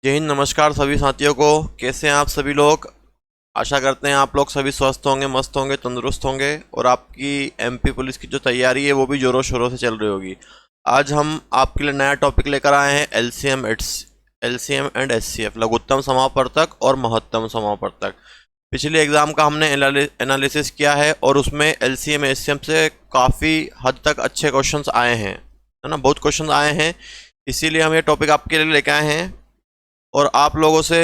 जय हिंद। नमस्कार सभी साथियों को। कैसे हैं आप सभी लोग। आशा करते हैं आप लोग सभी स्वस्थ होंगे, मस्त होंगे, तंदुरुस्त होंगे और आपकी एमपी पुलिस की जो तैयारी है वो भी जोरों शोरों से चल रही होगी। आज हम आपके लिए नया टॉपिक लेकर आए हैं एलसीएम एंड एचसीएफ, लघुत्तम समापवर्तक और महत्तम समापवर्तक। पिछले एग्जाम का हमने एनालिसिस किया है और उसमें एलसीएम एचसीएम से काफ़ी हद तक अच्छे क्वेश्चंस आए हैं, है ना। बहुत क्वेश्चन आए हैं, इसीलिए हम ये टॉपिक आपके लिए लेके आए हैं। और आप लोगों से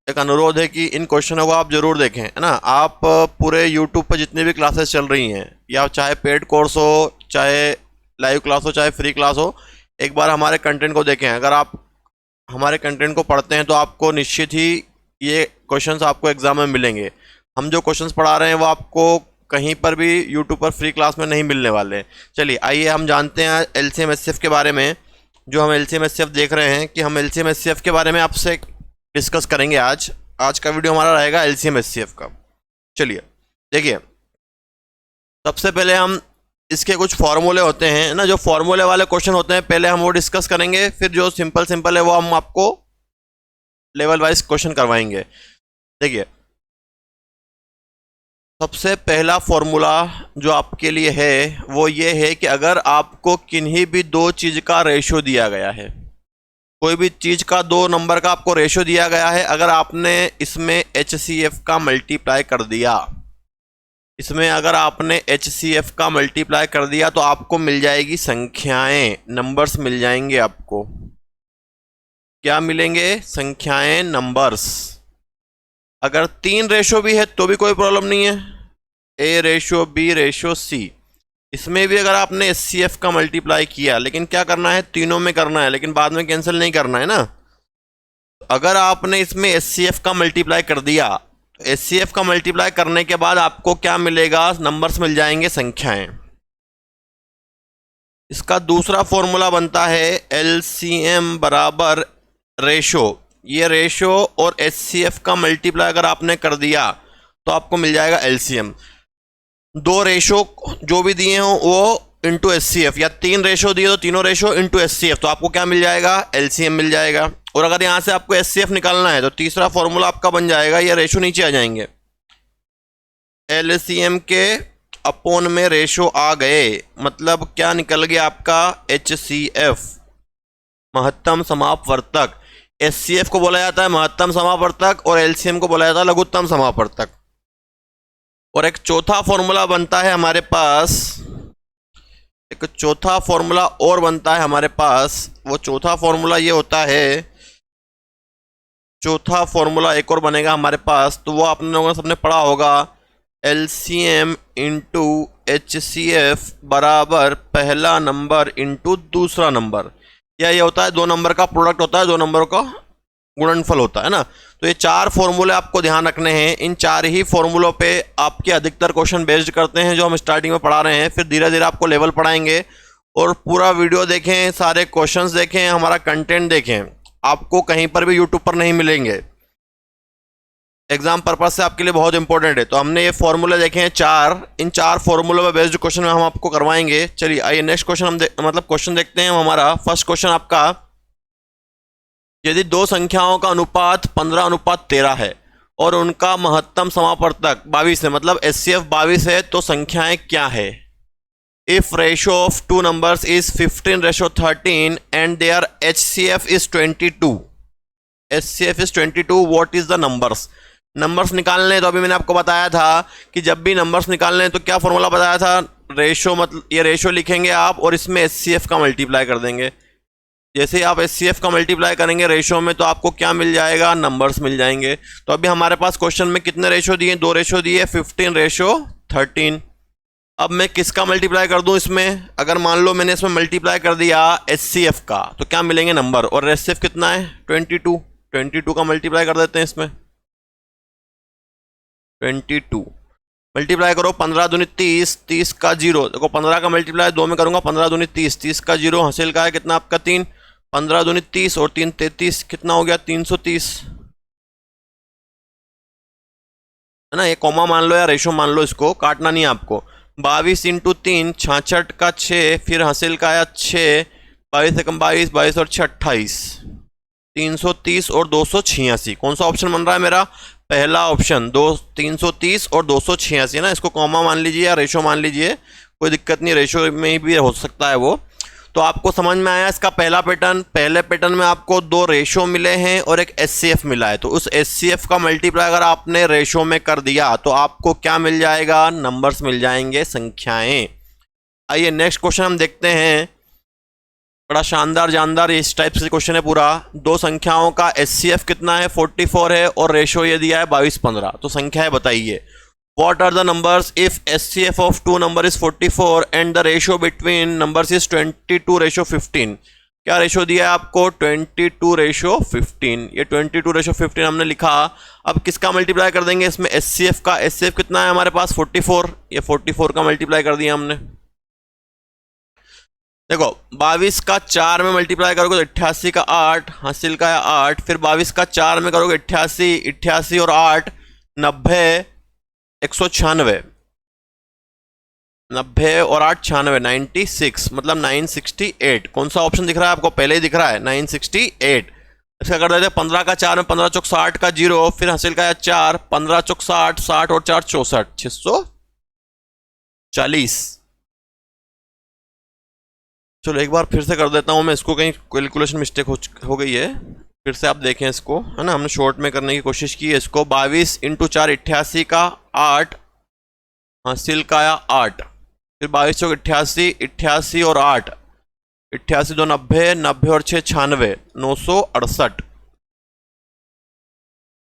एक अनुरोध है कि इन क्वेश्चनों को आप जरूर देखें, है ना। आप पूरे यूट्यूब पर जितनी भी क्लासेस चल रही हैं, या चाहे पेड कोर्स हो, चाहे लाइव क्लास हो, चाहे फ्री क्लास हो, एक बार हमारे कंटेंट को देखें। अगर आप हमारे कंटेंट को पढ़ते हैं तो आपको निश्चित ही ये क्वेश्चंस आपको एग्जाम में मिलेंगे। हम जो क्वेश्चंस पढ़ा रहे हैं वो आपको कहीं पर भी यूट्यूब पर फ्री क्लास में नहीं मिलने वाले। चलिए आइए हम जानते हैं एलसीएम एचसीएफ के बारे में। जो हम एलसीएम एचसीएफ देख रहे हैं कि हम एलसीएम एचसीएफ के बारे में आपसे डिस्कस करेंगे। आज का वीडियो हमारा रहेगा एलसीएम एचसीएफ का। चलिए देखिए, सबसे पहले हम इसके कुछ फॉर्मूले होते हैं ना, जो फॉर्मूले वाले क्वेश्चन होते हैं पहले हम वो डिस्कस करेंगे, फिर जो सिंपल है वो हम आपको लेवल वाइज क्वेश्चन करवाएंगे। देखिए, सबसे पहला फॉर्मूला जो आपके लिए है वो ये है कि अगर आपको किन्हीं भी दो चीज का रेशो दिया गया है, कोई भी चीज का दो नंबर का आपको रेशो दिया गया है, अगर आपने इसमें HCF का मल्टीप्लाई कर दिया, इसमें अगर आपने HCF का मल्टीप्लाई कर दिया तो आपको मिल जाएगी संख्याएं, नंबर्स मिल जाएंगे। आपको क्या मिलेंगे? संख्याएं, नंबर्स। अगर 3 रेशो भी है तो भी कोई प्रॉब्लम नहीं है, A ratio B ratio C। इसमें भी अगर आपने HCF का मल्टीप्लाई किया, लेकिन क्या करना है, तीनों में करना है, लेकिन बाद में कैंसिल नहीं करना है ना। अगर आपने इसमें HCF का मल्टीप्लाई कर दिया तो HCF का मल्टीप्लाई करने के बाद आपको क्या मिलेगा? नंबर्स मिल जाएंगे, संख्याएं। इसका दूसरा फॉर्मूला बनता है LCM बराबर रेशो। ये रेशो और HCF का मल्टीप्लाई अगर आपने कर दिया तो आपको मिल जाएगा LCM। दो रेशो जो भी दिए हो वो इंटू HCF, या 3 रेशो दिए तो तीनों रेशो इंटू HCF, तो आपको क्या मिल जाएगा? LCM मिल जाएगा। और अगर यहां से आपको HCF निकालना है तो तीसरा फॉर्मूला आपका बन जाएगा, ये रेशो नीचे आ जाएंगे, LCM के अपोन में रेशो आ गए, मतलब क्या निकल गया आपका? HCF, महत्तम समापवर्तक। HCF को बोला जाता है महत्तम समापवर्तक और LCM को बोला जाता है लघुत्तम समापवर्तक। और एक चौथा फॉर्मूला बनता है हमारे पास, एक चौथा फॉर्मूला और बनता है हमारे पास। वो चौथा फॉर्मूला ये होता है, चौथा फॉर्मूला एक और बनेगा हमारे पास, तो वो आप लोगों ने सबने पढ़ा होगा, LCM इंटू HCF बराबर पहला नंबर इंटू दूसरा नंबर। या ये होता है दो नंबर का प्रोडक्ट होता है, दो नंबरों का गुणनफल होता है ना। तो ये 4 फॉर्मूले आपको ध्यान रखने हैं। इन 4 ही फॉर्मूलों पे आपके अधिकतर क्वेश्चन बेस्ड करते हैं, जो हम स्टार्टिंग में पढ़ा रहे हैं। फिर धीरे धीरे आपको लेवल पढ़ाएंगे। और पूरा वीडियो देखें, सारे क्वेश्चंस देखें, हमारा कंटेंट देखें, आपको कहीं पर भी यूट्यूब पर नहीं मिलेंगे। एग्जाम पर्पज से आपके लिए बहुत इंपॉर्टेंट है। तो हमने ये फॉर्मूले देखे हैं 4, इन 4 फॉर्मूलों पर बेस्ड क्वेश्चन हम आपको करवाएंगे। चलिए आइए नेक्स्ट क्वेश्चन हम क्वेश्चन देखते हैं। हमारा फर्स्ट क्वेश्चन आपका, यदि दो संख्याओं का अनुपात 15:13 है और उनका महत्तम समापवर्तक 22 है, मतलब HCF 22 है, तो संख्याएं क्या है? If ratio of two numbers is 15:13 and their HCF is 22, HCF is 22, what is the numbers? Numbers निकालने हैं तो अभी मैंने आपको बताया था कि जब भी नंबर्स निकालने हैं तो क्या फॉर्मूला बताया था? रेशो, मतलब ये रेशो लिखेंगे आप और इसमें HCF का मल्टीप्लाई कर देंगे। जैसे आप HCF का मल्टीप्लाई करेंगे रेशो में तो आपको क्या मिल जाएगा? नंबर्स मिल जाएंगे। तो अभी हमारे पास क्वेश्चन में कितने रेशो दिए? 2 रेशो दिए, 15:13। अब मैं किसका मल्टीप्लाई कर दूं इसमें? अगर मान लो मैंने इसमें मल्टीप्लाई कर दिया HCF का, तो क्या मिलेंगे? नंबर। और HCF कितना है? 22 का मल्टीप्लाई कर देते हैं इसमें, 22 मल्टीप्लाई करो, 15 दूनी 30, 30 का 0, देखो 15 का मल्टीप्लाई 2 में करूंगा, 15 दूनी 30, 30 का 0, हासिल का है कितना आपका? 3, 15 दूनी 30 और 3 33, कितना हो गया? 330, है ना। ये कॉमा मान लो या रेशो मान लो, इसको काटना नहीं है आपको। 22 इंटू 3 66 का 6, फिर हासिल का आया 6, 22 से कम 22, 22 और 6 28, 330 और 286, कौन सा ऑप्शन बन रहा है मेरा? पहला ऑप्शन। 330 और 286 ना, इसको कॉमा मान लीजिए या रेशो मान लीजिए, कोई दिक्कत नहीं, रेशो में भी हो सकता है वो। तो आपको समझ में आया इसका पहला पैटर्न। पहले पैटर्न में आपको दो रेशो मिले हैं और एक एचसीएफ मिला है, तो उस एचसीएफ का मल्टीप्लाई अगर आपने रेशो में कर दिया तो आपको क्या मिल जाएगा? नंबर्स मिल जाएंगे, संख्याएं। आइए नेक्स्ट क्वेश्चन हम देखते हैं, बड़ा शानदार जानदार इस टाइप से क्वेश्चन है पूरा। दो संख्याओं का एचसीएफ कितना है? 44 है और रेशो ये दिया है 22-15। तो संख्याएं बताइए। What are the numbers if SCF of two number is 44 and the ratio between numbers is 22:15? क्या रेशो दिया है आपको? 22:15। ये 22:15 हमने लिखा। अब किसका मल्टीप्लाई कर देंगे इसमें? SCF का। SCF कितना है हमारे पास? 44। ये 44 का मल्टीप्लाई कर दिया हमने। देखो 22 का 4 में मल्टीप्लाई करोगे तो 88 का 8, हासिल का है 8, फिर 22 का 4 में करोगे 88, 88 और 8 90, 196, 90 और 8 96, 96 मतलब 968। कौन सा ऑप्शन दिख रहा है आपको? पहले ही दिख रहा है 968। इसका कर देते 15 का 4 में 15 चौक 60 का 0, फिर हासिल का है 4, 15 चौक 60, 60 और 4 64, 640। चलो एक बार फिर से कर देता हूं मैं इसको, कहीं कैलकुलेशन मिस्टेक हो गई है। फिर से आप देखें इसको, है ना, हमने शॉर्ट में करने की कोशिश की है इसको। 22 × 4 88 का 8, हासिल का आया 8, फिर 22 चौक 88, 88 और 8, 88 2 90, 90 और 6 96, 968।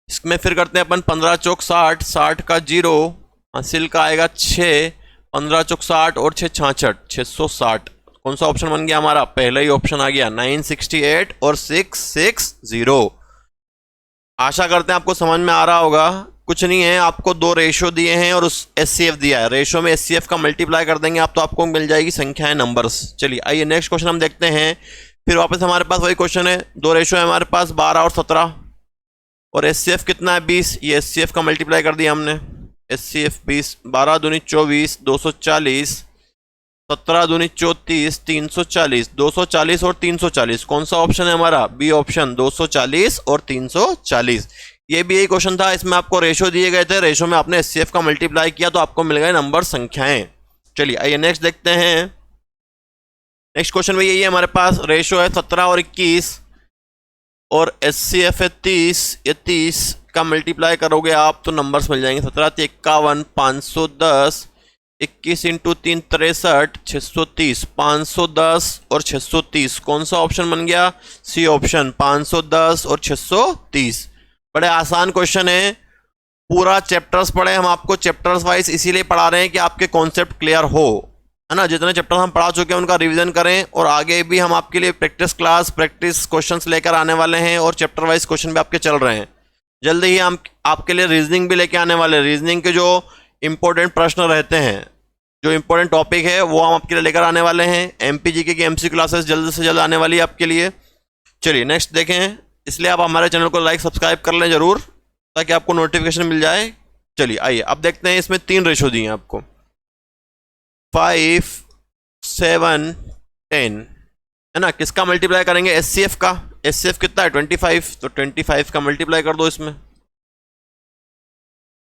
इसमें फिर करते हैं अपन 15 चौक 60, 60 का 0, हासिल का आएगा 6, 15 चौक 60 और 6 66, 660। कौन सा ऑप्शन बन गया हमारा? पहला ही ऑप्शन आ गया, 968 और 660। आशा करते हैं आपको समझ में आ रहा होगा। कुछ नहीं है, आपको दो रेशो दिए हैं और उस एचसीएफ दिया है, रेशो में एचसीएफ का मल्टीप्लाई कर देंगे आप तो आपको मिल जाएगी संख्याएं, नंबर्स। चलिए आइए नेक्स्ट क्वेश्चन हम देखते हैं। फिर वापस हमारे पास वही क्वेश्चन है, दो रेशो है हमारे पास 12 और 17 और एचसीएफ कितना है? 20। ये एचसीएफ का मल्टीप्लाई कर दिया हमने, एचसीएफ 20, 12 दूनी 24, 240, 17 दूनी 34, 340, 240 और 340। कौन सा ऑप्शन है हमारा? बी ऑप्शन, 240 और 340। ये भी यही क्वेश्चन था, इसमें आपको रेशो दिए गए थे, रेशो में आपने एचसीएफ का मल्टीप्लाई किया तो आपको मिल गए नंबर, संख्याएं। चलिए आइए नेक्स्ट देखते हैं। नेक्स्ट क्वेश्चन में यही है हमारे पास, रेशो है 17 और 21 और एचसीएफ है 30। ये 30 का मल्टीप्लाई करोगे आप तो नंबर्स मिल जाएंगे। 17 51, 510, 21 × 3 63, 630, 510 और 630। कौन सा ऑप्शन बन गया? सी ऑप्शन, 510 और 630। बड़े आसान क्वेश्चन है, पूरा चैप्टर्स पढ़े हम, आपको चैप्टर्स वाइज इसीलिए पढ़ा रहे हैं कि आपके कॉन्सेप्ट क्लियर हो, है ना। जितने चैप्टर हम पढ़ा चुके हैं उनका रिवीजन करें और आगे भी हम आपके लिए प्रैक्टिस क्लास, प्रैक्टिस क्वेश्चंस लेकर आने वाले हैं और चैप्टर वाइज क्वेश्चन भी आपके चल रहे हैं। जल्दी ही हम आपके लिए रीजनिंग भी लेके आने वाले हैं। रीजनिंग के जो इंपॉर्टेंट प्रश्न रहते हैं, जो इंपॉर्टेंट टॉपिक है वो हम आपके लिए लेकर आने वाले हैं। एमपीजीके की एमसी क्लासेस जल्द से जल्द आने वाली है आपके लिए। चलिए नेक्स्ट देखें, इसलिए आप हमारे चैनल को लाइक सब्सक्राइब कर लें जरूर, ताकि आपको नोटिफिकेशन मिल जाए। चलिए आइए अब देखते हैं, इसमें 3 रेशो दिए हैं आपको, 5 7 10, है ना। किसका मल्टीप्लाई करेंगे? एचसीएफ का। एचसीएफ कितना है? 25, तो 25 का मल्टीप्लाई कर दो इसमें,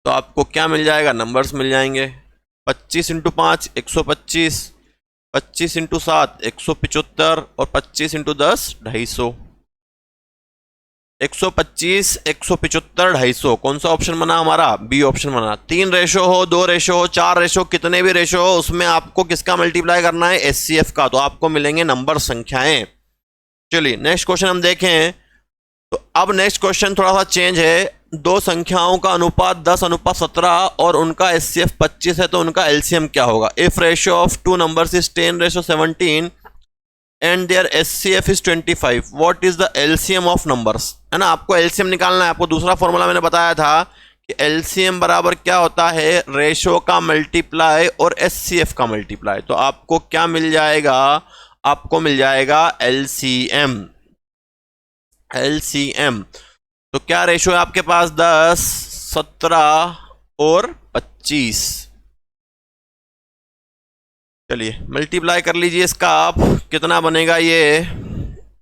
तो आपको क्या मिल जाएगा? नंबर्स मिल जाएंगे। 25 × 5 125, 25 × 7 175 और 25 × 10 250। 125, 175, 250। कौन सा ऑप्शन बना हमारा? बी ऑप्शन बना। 3 रेशो हो, 2 रेशो हो, 4 रेशो, कितने भी रेशो हो, उसमें आपको किसका मल्टीप्लाई करना है? एचसीएफ का, तो आपको मिलेंगे नंबर, संख्याएं। चलिए नेक्स्ट क्वेश्चन हम देखें। तो अब नेक्स्ट क्वेश्चन थोड़ा सा चेंज है। दो संख्याओं का अनुपात 10:17 और उनका एचसीएफ 25 है, तो उनका एलसीएम क्या होगा? If ratio of two numbers is 10:17 and their HCF is 25, what is the LCM of numbers, है ना। आपको एलसीएम निकालना है। आपको दूसरा फॉर्मूला मैंने बताया था कि एलसीएम बराबर क्या होता है? रेशो का मल्टीप्लाई और एचसीएफ का मल्टीप्लाई। तो आपको क्या मिल जाएगा? आपको मिल जाएगा एलसीएम। एलसीएम तो क्या रेशो है आपके पास? 10, 17 और 25। चलिए मल्टीप्लाई कर लीजिए इसका आप, कितना बनेगा ये?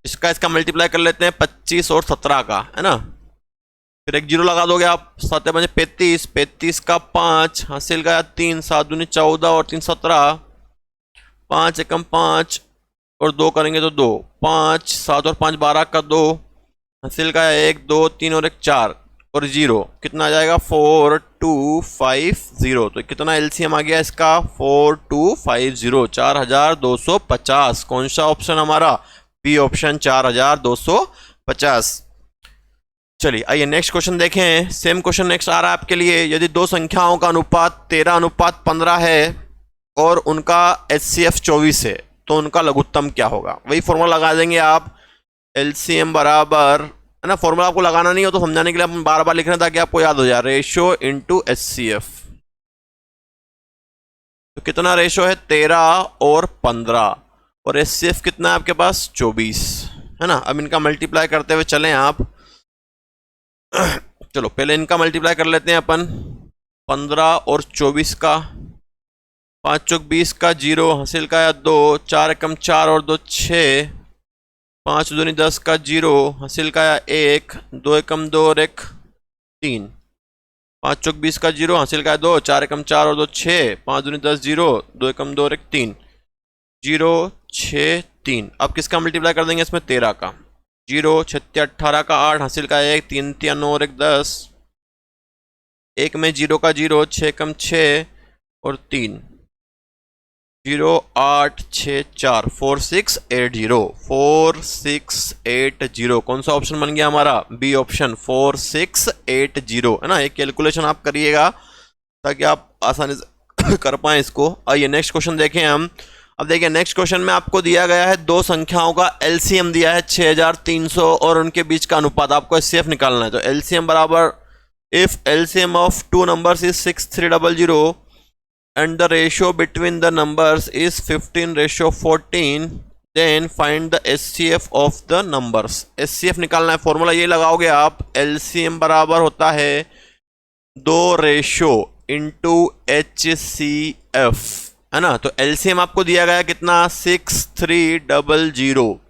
इसका इसका मल्टीप्लाई कर लेते हैं 25 और 17 का, है ना। फिर एक जीरो लगा दोगे आप, 7 5 35, 35 का 5, हासिल का 3, 7 दूनी 14 और 3 17, 5 एकम 5 और 2 करेंगे तो 2, 5 7 और 5 12 का 2, हासिल का 1 2 3 और 1 4 और 0, कितना आ जाएगा 4250। तो कितना एलसीएम आ गया इसका 4250, 4250। कौन सा ऑप्शन हमारा, बी ऑप्शन 4250। चलिए आइए नेक्स्ट क्वेश्चन देखें। सेम क्वेश्चन नेक्स्ट आ रहा है आपके लिए। यदि दो संख्याओं का अनुपात 13:15 है और उनका एचसीएफ 24 है तो उनका लघुत्तम क्या होगा। वही फॉर्मूला लगा देंगे आप, एलसीएम बराबर, है ना। फॉर्मूला आपको लगाना नहीं हो तो समझाने के लिए अपन बार बार लिख रहे हैं ताकि आपको याद हो जाए। रेशियो इंटू एचसीएफ, तो कितना रेशियो है 13 और 15, और एचसीएफ कितना है आपके पास 24, है ना। अब इनका मल्टीप्लाई करते हुए चलें आप। चलो पहले इनका मल्टीप्लाई कर लेते हैं अपन, 15 और 24 का, 5 चौक 20 का 0, हासिल का 2, 4 एकम 4 और 2 6, 5 दूनी 10 का 0, हासिल का 1, 2 एकम 2 और 1 3, 5 चौक 20 का 0, हासिल का 2, 4 एकम 4 और 2 6, 5 दूनी 10 0, 2 एकम 2 और 1 3, 0 6 3। अब किसका मल्टीप्लाई कर देंगे इसमें 13 का, 0 6 18 का 8, हासिल का 1, 3 3 9 और 1 10, 1 में 0 का 0, 6 कम 6 और 3, 0 8 6 4, 4680, 4680। कौन सा ऑप्शन बन गया हमारा, बी ऑप्शन 4680, है ना। एक कैलकुलेशन आप करिएगा ताकि आप आसानी से कर पाएं इसको। आइए नेक्स्ट क्वेश्चन देखें हम। अब देखिए नेक्स्ट क्वेश्चन में आपको दिया गया है दो संख्याओं का एलसीएम दिया है 6300 और उनके बीच का अनुपात आपको एचसीएफ निकालना है। तो एलसीएम बराबर, if LCM of two numbers is 6300 and the ratio between the numbers is 15:14, then find the HCF of the numbers। HCF निकालना है, फॉर्मूला ये लगाओगे आप, LCM बराबर होता है 2 रेशो इंटू HCF, है ना। तो LCM आपको दिया गया कितना 6300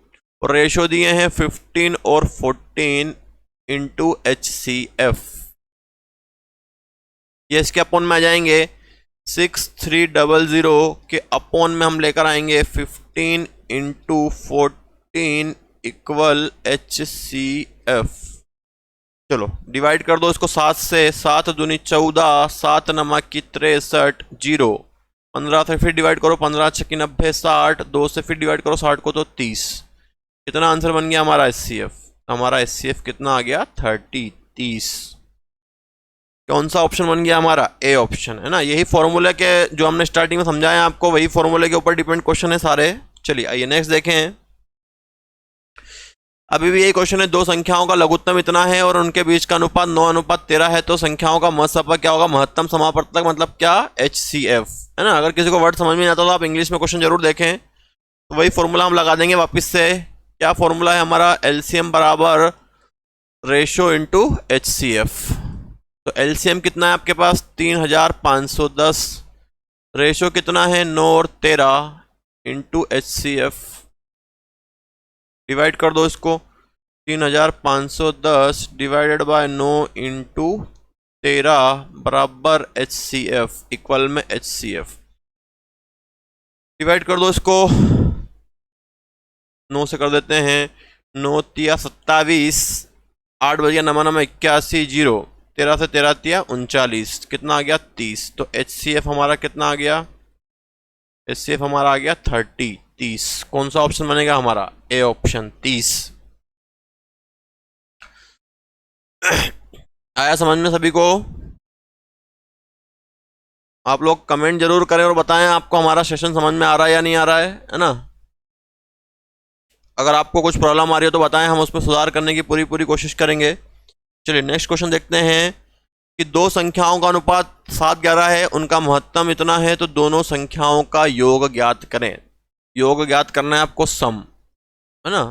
और रेशो दिए हैं 15 और 14 इंटू HCF। ये इसके अपोन में आ जाएंगे, 6300 के अपोन में हम लेकर आएंगे 15 इंटू 14 इक्वल HCF। चलो डिवाइड कर दो इसको 7 से, 7 दूनी 14, 7 नमक की 63, 0 15 से फिर डिवाइड करो, 15 छक्की 90, 60, 2 से फिर डिवाइड करो 60 को तो 30। कितना आंसर बन गया हमारा HCF, हमारा HCF कितना आ गया 30। कौन सा ऑप्शन बन गया हमारा, ए ऑप्शन, है ना। यही फॉर्मूले के जो हमने स्टार्टिंग में समझाया आपको, वही फॉर्मूले के ऊपर डिपेंड क्वेश्चन है सारे। चलिए आइए नेक्स्ट देखें। अभी भी यही क्वेश्चन है, दो संख्याओं का लघुत्तम इतना है और उनके बीच का अनुपात 9:13 है, तो संख्याओं का महत्सम क्या होगा, महत्तम समापवर्तक मतलब क्या, HCF, है ना। अगर किसी को वर्ड समझ में नहीं आता तो आप इंग्लिश में क्वेश्चन जरूर देखें। तो वही फॉर्मूला हम लगा देंगे वापस से। क्या फॉर्मूला है हमारा, एलसीएम बराबर रेशो इंटू HCF। तो एलसीएम कितना है आपके पास 3510, रेशो कितना है 9 और 13 इंटू HCF। डिवाइड कर दो इसको, 3510 डिवाइडेड बाय 9 इंटू 13 बराबर HCF इक्वल में HCF। डिवाइड कर दो इसको, 9 से कर देते हैं, 9 तिया 27, 8 बज गया 9 9 81, 0 13 से 13 तिया 39, कितना आ गया 30। तो HCF हमारा कितना आ गया, HCF हमारा आ गया 30। कौन सा ऑप्शन बनेगा हमारा, ए ऑप्शन 30। आया समझ में सभी को। आप लोग कमेंट जरूर करें और बताएं आपको हमारा सेशन समझ में आ रहा है या नहीं आ रहा है ना। अगर आपको कुछ प्रॉब्लम आ रही हो तो बताएं, हम उसमें सुधार करने की पूरी कोशिश करेंगे। चलिए नेक्स्ट क्वेश्चन देखते हैं कि दो संख्याओं का अनुपात 7:11 है, उनका महत्तम इतना है, तो दोनों संख्याओं का योग ज्ञात करें। योग ज्ञात करना है आपको, सम, है ना।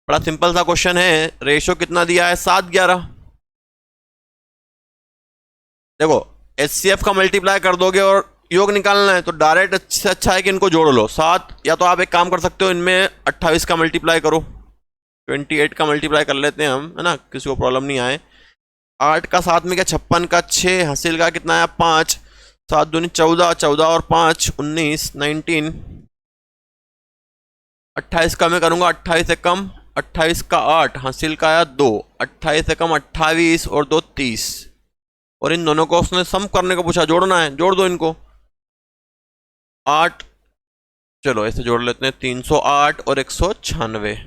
बड़ा सिंपल सा क्वेश्चन है। रेशो कितना दिया है 7:11। देखो HCF का मल्टीप्लाई कर दोगे और योग निकालना है तो डायरेक्ट से अच्छा है कि इनको जोड़ लो 7, या तो आप एक काम कर सकते हो, इनमें 28 का मल्टीप्लाई करो, 28 का मल्टीप्लाई कर लेते हैं हम, है ना, किसी को प्रॉब्लम नहीं आए। 8 का 7 में क्या, 56 का 6, हासिल का कितना आया 5, 7 दूनी 14, 14 और 5 19, 19। 28 का मैं करूंगा 28 से कम, 28 का 8, हासिल का आया 2, 28 से कम 28 और 2 30। और इन दोनों को उसने सम करने को पूछा, जोड़ना है, जोड़ दो इनको। 8, चलो ऐसे जोड़ लेते हैं, 308 और 196।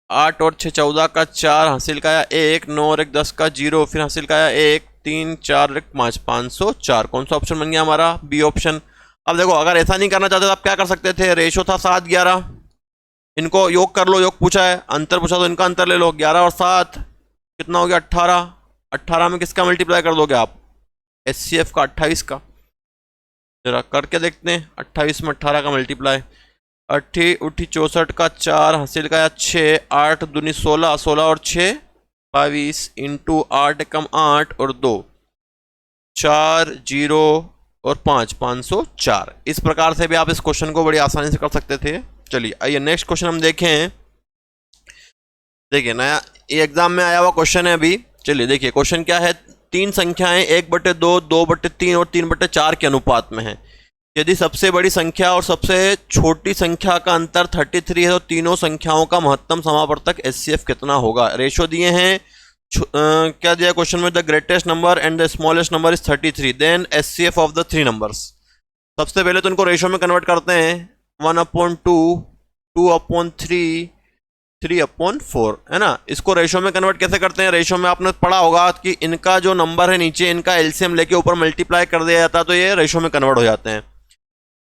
8 और 6 14 का 4, हासिल का आया 1, 9 और 1 10 का 0, फिर हासिल का आया 1, 3 4 और 1 5, 504। कौन सा ऑप्शन बन गया हमारा, बी ऑप्शन। अब देखो, अगर ऐसा नहीं करना चाहते तो आप क्या कर सकते थे, रेशो था 7 11, इनको योग कर लो, योग पूछा है, अंतर पूछा तो इनका अंतर ले लो। 11 और 7 कितना हो गया 18, 18 में किसका मल्टीप्लाई कर दोगे आप, एचसीएफ का, 28 का। जरा करके देखते हैं, 28 में 18 का मल्टीप्लाई, 8 उठी 64 का 4, हासिल का 6, 8 दूनी 16, 16 और 6 22 इंटू 8 कम 8 और 2 4 0 और 5 504। इस प्रकार से भी आप इस क्वेश्चन को बड़ी आसानी से कर सकते थे। चलिए आइए नेक्स्ट क्वेश्चन हम देखें। देखिए नया ये एग्जाम में आया हुआ क्वेश्चन है अभी। चलिए देखिए क्वेश्चन क्या है, तीन संख्याएं 1/2, 2/3 और 3/4 के अनुपात में है। यदि सबसे बड़ी संख्या और सबसे छोटी संख्या का अंतर 33 है तो तीनों संख्याओं का महत्तम समावर्तक एचसीएफ कितना होगा। रेशो दिए हैं, क्या दिया क्वेश्चन में, the greatest number and the smallest number is 33, then HCF of the three numbers. सबसे पहले तो इनको रेशो में कन्वर्ट करते हैं, 1/2, 2/3, 3/4, है ना। इसको रेशो में कन्वर्ट कैसे करते हैं, रेशो में आपने पढ़ा होगा कि इनका जो नंबर है नीचे, इनका एलसीएम लेके ऊपर मल्टीप्लाई कर दिया जाता है तो ये रेशो में कन्वर्ट हो जाते हैं।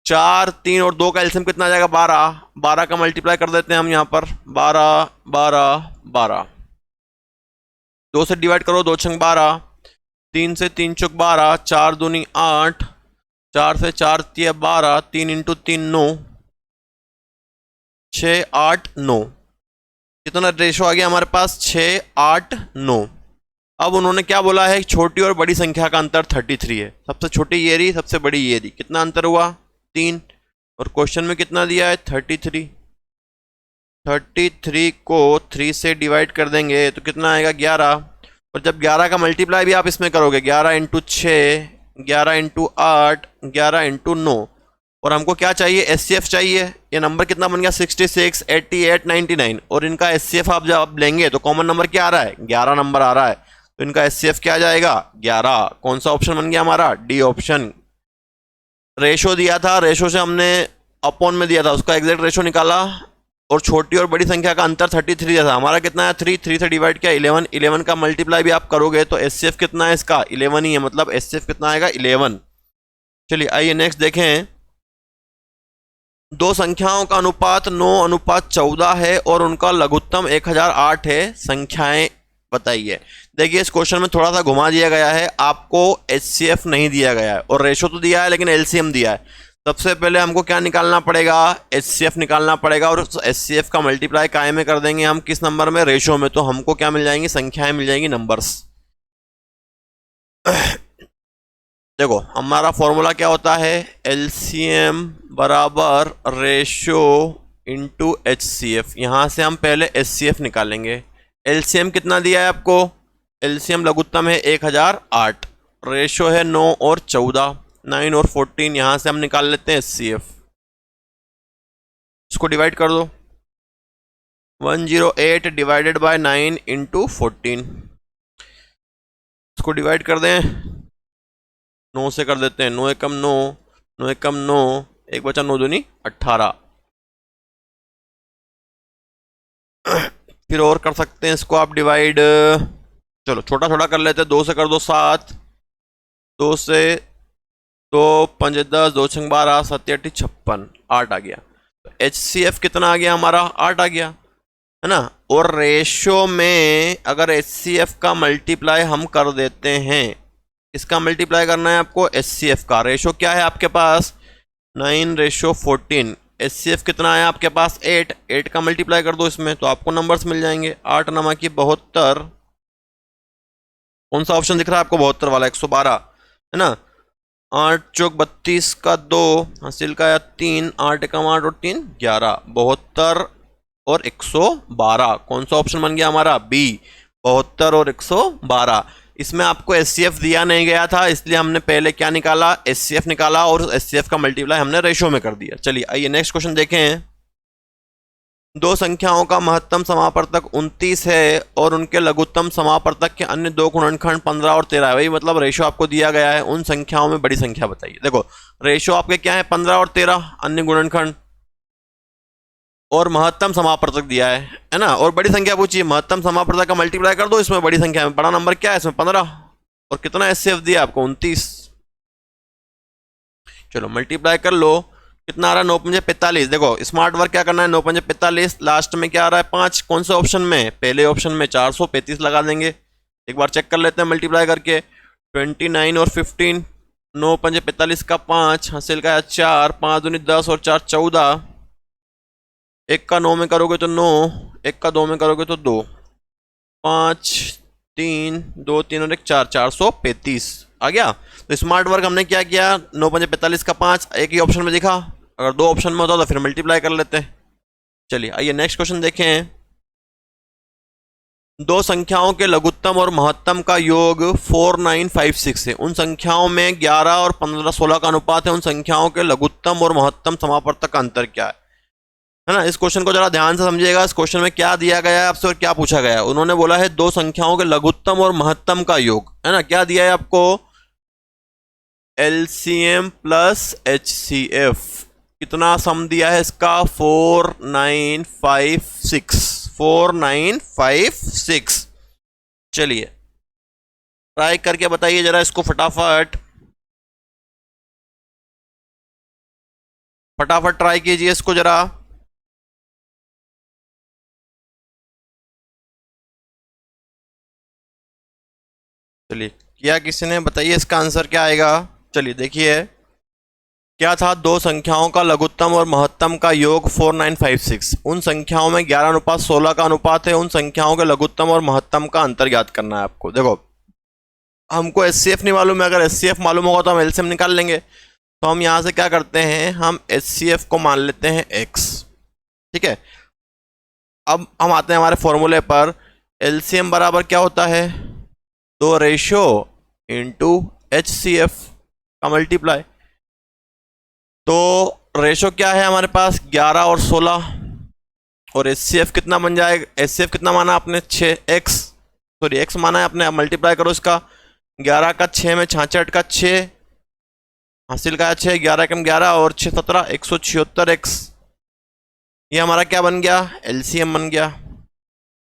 4, 3 और 2 का एलसीएम कितना आ जाएगा 12, 12 का मल्टीप्लाई कर देते हैं हम यहाँ पर, 12 12 12, 2 से डिवाइड करो, 2 छंग 12, 3 से 3 चौक 12, 4 दूनी 8, 4 से 4 तिया 12, 3 इंटू 3 9, 6 8 9। कितना रेशो आ गया हमारे पास, 6 8 9। अब उन्होंने क्या बोला है, छोटी और बड़ी संख्या का अंतर 33 है। सबसे छोटी ये रही, सबसे बड़ी ये रही, कितना अंतर हुआ 3, और क्वेश्चन में कितना दिया है 33। 33 को 3 से डिवाइड कर देंगे तो कितना आएगा 11, और जब 11 का मल्टीप्लाई भी आप इसमें करोगे, 11 इंटू 6, 11 इंटू 8, 11 इंटू 9, और हमको क्या चाहिए, एचसीएफ चाहिए। ये नंबर कितना बन गया 66, 88, 99, और इनका एचसीएफ आप जब लेंगे तो कॉमन नंबर क्या आ रहा है, 11 नंबर आ रहा है, तो इनका एचसीएफ क्या आ जाएगा 11। कौन सा ऑप्शन बन गया हमारा, डी ऑप्शन। रेशो दिया था, रेशो से हमने अपॉन में दिया था, उसका एग्जैक्ट रेशो निकाला, और छोटी और बड़ी संख्या का अंतर 33 दिया था, हमारा कितना है 3, 3 से डिवाइड किया 11, 11 का मल्टीप्लाई भी आप करोगे तो एचसीएफ कितना है इसका 11 ही है, मतलब एचसीएफ कितना आएगा 11। चलिए आइए नेक्स्ट देखें। दो संख्याओं का अनुपात 9:14 है और उनका लघुत्तम 1008 है, संख्याएं बताइए। देखिए इस क्वेश्चन में थोड़ा सा घुमा दिया गया है, आपको एचसीएफ नहीं दिया गया है और रेशो तो दिया है लेकिन एलसीएम दिया है। सबसे पहले हमको क्या निकालना पड़ेगा, एचसीएफ निकालना पड़ेगा, और एचसीएफ का मल्टीप्लाई काय में कर देंगे हम, किस नंबर में, रेशो में, तो हमको क्या मिल जाएंगी, संख्याएं मिल जाएंगी, नंबर्स। देखो हमारा फॉर्मूला क्या होता है, एलसीएम बराबर रेशो इंटू एचसीएफ। यहां से हम पहले एचसीएफ निकालेंगे। एलसीएम कितना दिया है आपको, एलसीएम लघुत्तम है 1008, रेशो है 9 और 14, 9 और 14, यहां से हम निकाल लेते हैं एचसीएफ। इसको डिवाइड कर दो, 108 डिवाइडेड बाय 9 इंटू 14, इसको डिवाइड कर दें, 9 से कर देते हैं, 9 एकम 9, 9 एकम 9, एक बचा 9 दूनी 18। फिर और कर सकते हैं इसको आप डिवाइड, चलो छोटा छोटा कर लेते हैं, 2 से कर दो 7, 2 से 2 5 10, 2 6 12, 7 8 56, 8 आ गया। तो एचसीएफ कितना आ गया हमारा, 8 आ गया, है ना। और रेशो में अगर एचसीएफ का मल्टीप्लाई हम कर देते हैं, इसका मल्टीप्लाई करना है आपको एचसीएफ का। रेशो क्या है आपके पास 9:14, एचसीएफ कितना है आपके पास 8, 8 का मल्टीप्लाई कर दो इसमें तो आपको नंबर्स मिल जाएंगे, 8 नमा की 72। कौन सा ऑप्शन दिख रहा है आपको, 72 वाला, 112, है ना। 8 चौक 32 का 2, हासिल का 3, 8 एकम 8 और 3 11, 72 और 112। कौन सा ऑप्शन बन गया हमारा? बी, 72 और 112। इसमें आपको एचसीएफ दिया नहीं गया था, इसलिए हमने पहले क्या निकाला? एचसीएफ निकाला और एचसीएफ का मल्टीप्लाई हमने रेशो में कर दिया। चलिए आइए नेक्स्ट क्वेश्चन देखें। दो संख्याओं का महत्तम समापवर्तक 29 है और उनके लघुत्तम समापवर्तक के अन्य दो गुणनखंड 15 और 13 है। वही मतलब रेशो आपको दिया गया है, उन संख्याओं में बड़ी संख्या बताइए। देखो रेशो आपके क्या है? 15 और 13, अन्य गुणनखंड, और महत्तम समापवर्तक दिया है ना, और बड़ी संख्या पूछिए। महत्तम समापवर्तक का मल्टीप्लाई कर दो इसमें बड़ी संख्या में। बड़ा नंबर क्या है इसमें? 15, और कितना एचसीएफ दिया आपको? 29। चलो मल्टीप्लाई कर लो, कितना आ रहा है? 9 पंजे 45। देखो स्मार्ट वर्क क्या करना है? 9 पंजे 45, लास्ट में क्या आ रहा है? 5। कौन से ऑप्शन में? पहले ऑप्शन में। 435 लगा देंगे, एक बार चेक कर लेते हैं मल्टीप्लाई करके। 29 और 15, 9 पंजे 45 का 5, हासिल का 4, 5 दूनी 10 और 4 14। एक का 9 में करोगे तो 9, एक का 2 में करोगे तो 2, 5 3 2 3 और 1 4, 435 आ गया। तो स्मार्ट वर्क हमने क्या किया? 9 पंजे 45 का 5 एक ही ऑप्शन में दिखा, अगर दो ऑप्शन में होता तो फिर मल्टीप्लाई कर लेते हैं। चलिए आइए नेक्स्ट क्वेश्चन देखें। दो संख्याओं के लघुत्तम और महत्तम का योग 4956 है। उन संख्याओं में 11 और 15 16 का अनुपात है। उन संख्याओं के लघुत्तम और महत्तम समापवर्तक का अंतर क्या है ना? इस क्वेश्चन को जरा ध्यान से समझिएगा। इस क्वेश्चन में क्या दिया गया है आपसे और क्या पूछा गया है? उन्होंने बोला है दो संख्याओं के लघुत्तम और महत्तम का योग, है ना। क्या दिया है आपको? LCM plus HCF. कितना सम दिया है इसका? 4956। चलिए ट्राई करके बताइए जरा इसको फटाफट, फटाफट ट्राई कीजिए इसको जरा। चलिए किया किसी ने? बताइए इसका आंसर क्या आएगा। चलिए देखिए क्या था? दो संख्याओं का लघुत्तम और महत्तम का योग 4956। उन संख्याओं में 11 अनुपात 16 का अनुपात है। उन संख्याओं के लघुत्तम और महत्तम का अंतर ज्ञात करना है आपको। देखो हमको एचसीएफ नहीं मालूम है, अगर एचसीएफ मालूम होगा तो हम एलसीएम निकाल लेंगे। तो हम यहाँ से क्या करते हैं? हम एचसीएफ को मान लेते हैं x, ठीक है। अब हम आते हैं हमारे फॉर्मूले पर। एलसीएम बराबर क्या होता है? तो रेशो इंटू एचसीएफ का मल्टीप्लाई। तो रेशो क्या है हमारे पास? 11 और 16, और एचसीएफ कितना बन जाएगा? एचसीएफ कितना माना आपने? 6x, सॉरी x माना है आपने। अब मल्टीप्लाई करो इसका। 11 का 6 में 66 का 6, हासिल का 6, 11 कम 11 और 6 17, 176x। ये हमारा क्या बन गया? एलसीएम बन गया।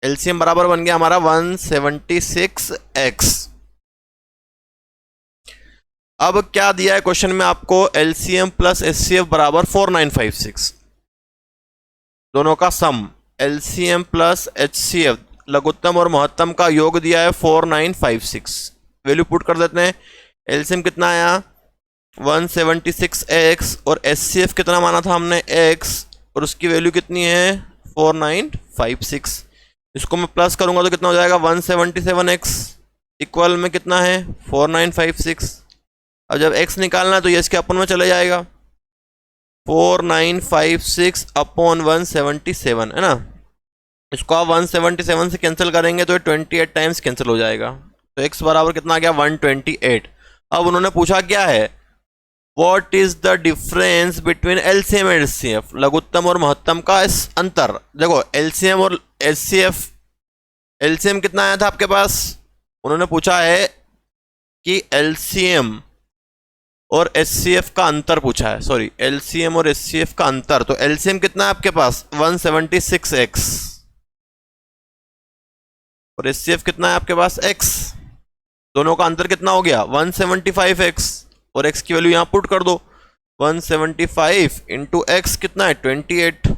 एलसीएम बराबर बन गया हमारा 176x। अब क्या दिया है क्वेश्चन में आपको? एलसीएम प्लस एचसीएफ बराबर 4956, दोनों का सम। एलसीएम प्लस एचसीएफ लघुत्तम और महत्तम का योग दिया है 4956। वैल्यू पुट कर देते हैं। एलसीएम कितना आया? 176x, और एचसीएफ कितना माना था हमने? x, और उसकी वैल्यू कितनी है? 4956। इसको मैं प्लस करूंगा तो कितना हो जाएगा? 177x इक्वल में कितना है? 4956। अब जब x निकालना है तो ये इसके अपन में चले जाएगा। 4956 अपॉन 177, है ना। इसको आप 177 से कैंसिल करेंगे तो ये 28 टाइम्स कैंसिल हो जाएगा। तो x बराबर कितना आ गया? 128। अब उन्होंने पूछा क्या है? What is the difference between LCM and HCF, लघुत्तम और महत्तम का इस अंतर। देखो एलसीएम और एचसीएफ, एलसीएम कितना आया था आपके पास? उन्होंने पूछा है कि एलसीएम और एचसीएफ का अंतर पूछा है, सॉरी एलसीएम और एचसीएफ का अंतर। तो एलसीएम कितना है आपके पास? 176x, और एचसीएफ कितना है आपके पास? x। दोनों का अंतर कितना हो गया? 175x, और x की वैल्यू यहां पुट कर दो। 175 इंटू एक्स कितना है? 28।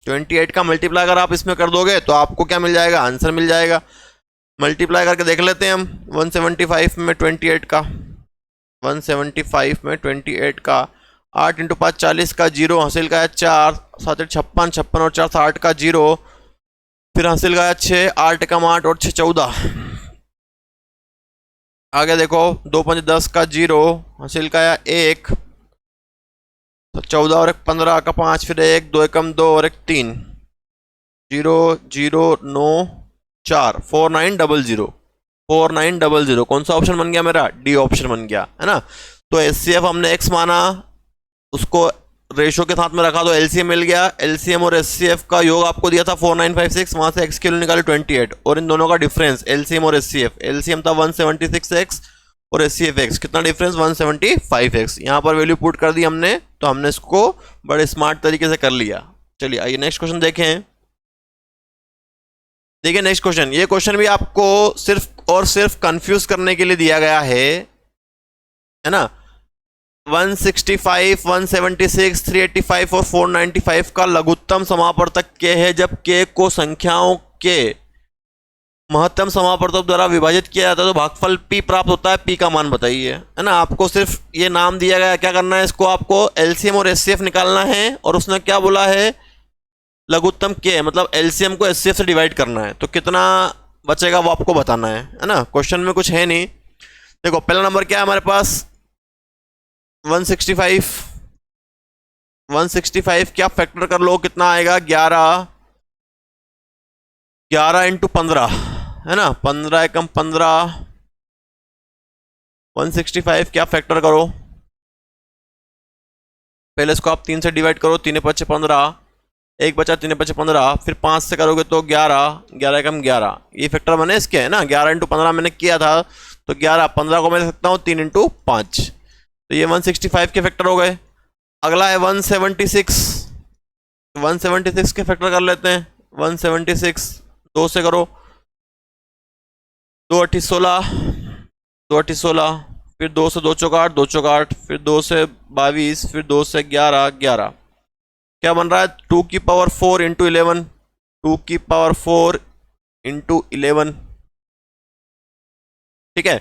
28 का मल्टीप्लाई अगर आप इसमें कर दोगे तो आपको क्या मिल जाएगा? आंसर मिल जाएगा। मल्टीप्लाई करके देख लेते हैं हम 175 में 28 का। 175 में 28 का 8 इंटू 5 40 का 0, हासिल का है 4, 7 56, 56 और 4 60 का 0, फिर हासिल का है 6, 8 कम 8 और 6 14। आगे देखो 2 5 10 का 0, हासिल का है 1, तो 14 और 1 15 का 5, फिर 1 2 कम 2 और 1 3, 0094 4900 कौन सा ऑप्शन बन गया मेरा? डी ऑप्शन बन गया, है ना। तो एचसीएफ हमने एक्स माना, उसको रेशो के साथ में रखा तो एलसीएम मिल गया। एलसीएम और एचसीएफ का योग आपको दिया था 4956, वहां से एक्स की वैल्यू निकाले 28, और इन दोनों का डिफरेंस एलसीएम और एचसीएफ, एलसीएम था 176x और एचसीएफ एक्स, कितना डिफरेंस? 175x। यहाँ पर वैल्यू पुट कर दी हमने, तो हमने इसको बड़े स्मार्ट तरीके से कर लिया। चलिए आइए नेक्स्ट क्वेश्चन देखें। देखिए नेक्स्ट क्वेश्चन, ये क्वेश्चन भी आपको सिर्फ और सिर्फ कंफ्यूज करने के लिए दिया गया है ना। 165, 176, 385 और 495 का लघुत्तम समापवर्तक k है जब k को संख्याओं के महत्तम समापवर्तक द्वारा विभाजित किया जाता है तो भागफल p प्राप्त होता है। p का मान बताइए, है ना। आपको सिर्फ ये नाम दिया गया, क्या करना है इसको, आपको एलसीएम और एचसीएफ निकालना है, और उसने क्या बोला है? लघुत्तम k, मतलब एलसीएम को एचसीएफ से डिवाइड करना है, तो कितना बचेगा वो आपको बताना है ना। क्वेश्चन में कुछ है नहीं। देखो पहला नंबर क्या है हमारे पास? 165, 165 क्या फैक्टर कर लो, कितना आएगा? 11 इंटू 15, है ना। 15 एकम 15, 165 क्या फैक्टर करो, पहले इसको आप 3 से डिवाइड करो, 3 5 15, एक बचा 3 5 15, फिर 5 से करोगे तो 11, 11 एकम 11, ये फैक्टर बने इसके, है ना। 11 इंटू 15 मैंने किया था, तो 11, 15 को मैं लिख सकता हूँ 3 इंटू 5, तो ये 165 के फैक्टर हो गए। अगला है 176, 176 के फैक्टर कर लेते हैं। 176 2 से करो, 2 8 16, 2 8 16, फिर 2 से 2 चौक 8, 2 चौक 8, फिर 2 से 22, फिर 2 से 11, 11, क्या बन रहा है? 2 की पावर 4 इंटू 11, 2 की पावर 4 इंटू 11, ठीक है।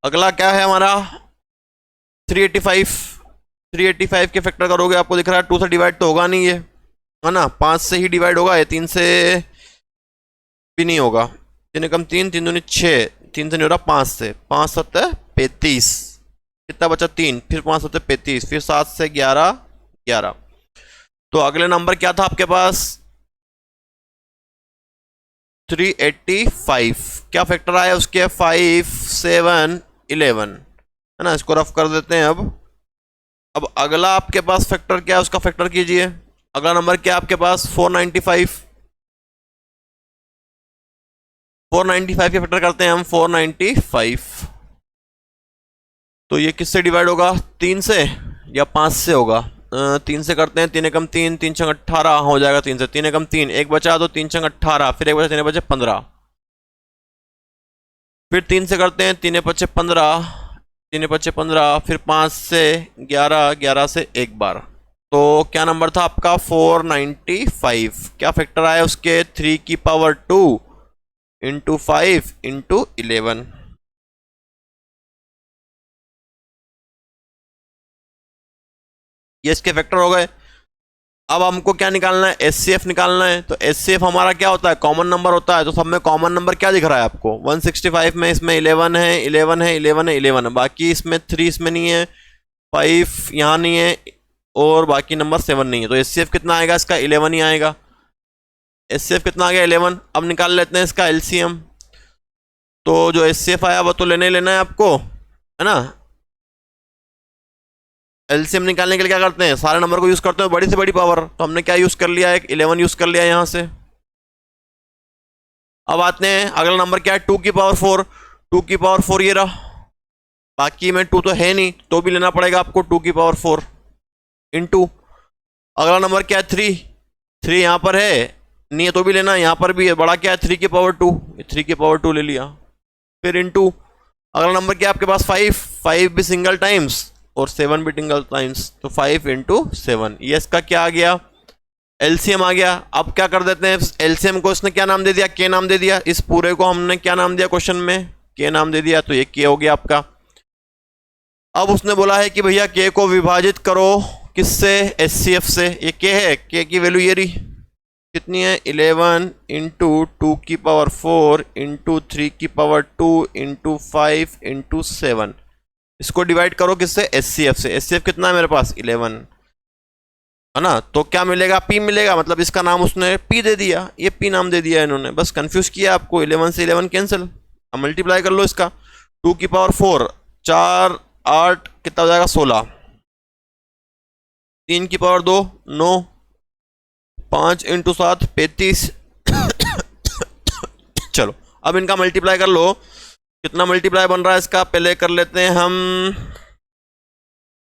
अगला क्या है हमारा? 385, 385 के फैक्टर करोगे, आपको दिख रहा है 2 से डिवाइड तो होगा नहीं ये, है ना। 5 से ही डिवाइड होगा, ये 3 से भी नहीं होगा। 3 एकम 3, 3 दूनी 6, 3 से नहीं हो रहा, 5 से, 5 7 35, कितना बचा? 3, फिर 5 7 35, फिर 7 से 11, 11। तो अगले नंबर क्या था आपके पास? 385, क्या फैक्टर आया उसके? 5 7 11, है ना। इसको रफ कर देते हैं अब अगला आपके पास फैक्टर क्या है, उसका फैक्टर कीजिए। अगला नंबर क्या है आपके पास? 495, 495 के फैक्टर करते हैं हम, 495, तो ये किससे डिवाइड होगा? 3 से या 5 से होगा? 3 से करते हैं, 3 एकम 3, 3 छंग 18 हो जाएगा 3 से, 3 एकम 3, एक बचा तो 3 छंग 18, फिर एक बचा 3 बचे 15, फिर 3 से करते हैं, 3 बचे 15, 3 बचे 15, फिर 5 से 11, 11 से एक बार, तो क्या नंबर था आपका? 495। क्या फैक्टर आया उसके? 3 की पावर 2 इंटू 5 इंटू 11, ये इसके फैक्टर हो गए। अब हमको क्या निकालना है? एचसीएफ निकालना है। तो एचसीएफ हमारा क्या होता है? कॉमन नंबर होता है। तो सब में कॉमन नंबर क्या दिख रहा है आपको? 165 में इसमें 11 है, 11 है, 11 है, 11 है, बाकी इसमें 3 इसमें नहीं है, 5 यहाँ नहीं है, और बाकी नंबर 7 नहीं है। तो एचसीएफ कितना आएगा इसका? 11 ही आएगा। एचसीएफ कितना आ गया? 11। अब निकाल लेते हैं इसका एलसीएम। तो जो एचसीएफ आया वो तो लेना ही लेना है आपको, है ना। एलसीएम निकालने के लिए क्या करते हैं? सारे नंबर को यूज करते हैं बड़ी से बड़ी पावर, तो हमने क्या यूज कर लिया? एक 11 यूज कर लिया यहां से। अब आते हैं अगला नंबर क्या है? 2 की पावर 4, 2 की पावर 4 ये रहा, बाकी में 2 तो है नहीं, तो भी लेना पड़ेगा आपको 2 की पावर 4 इंटू। अगला नंबर क्या है? 3, 3 यहां पर है नहीं है तो भी लेना, यहां पर भी है, बड़ा क्या है? 3 की पावर 2, 3 की पावर 2 ले लिया, फिर इंटू। अगला नंबर क्या है आपके पास? 5, 5 भी सिंगल टाइम्स और 7 भी सिंगल टाइम्स, तो 5 इंटू 7, ये इसका क्या आ गया? एलसीएम आ गया। अब क्या कर देते हैं? एलसीएम को इसने क्या नाम दे दिया? के नाम दे दिया। इस पूरे को हमने क्या नाम दिया क्वेश्चन में? के नाम दे दिया, तो ये के हो गया आपका। अब उसने बोला है कि भैया के को विभाजित करो किससे? एचसीएफ से। ये के है, के की वैल्यू ये रही, कितनी है? 11 इंटू 2 की पावर 4 इंटू 3 की पावर 2 इंटू 5 इंटू 7। इसको डिवाइड करो किससे? एचसीएफ से। एचसीएफ कितना है मेरे पास? 11। है ना। तो क्या मिलेगा, p मिलेगा, मतलब इसका नाम उसने p दे दिया, ये p नाम दे दिया इन्होंने, बस कंफ्यूज किया आपको। 11 से 11 कैंसिल, अब मल्टीप्लाई कर लो इसका। 2 की पावर 4, 4 8 कितना हो जाएगा 16, 3 की पावर 2 9, 5 इंटू 7 35। चलो अब इनका मल्टीप्लाई कर लो, कितना मल्टीप्लाई बन रहा है इसका, पहले कर लेते हैं हम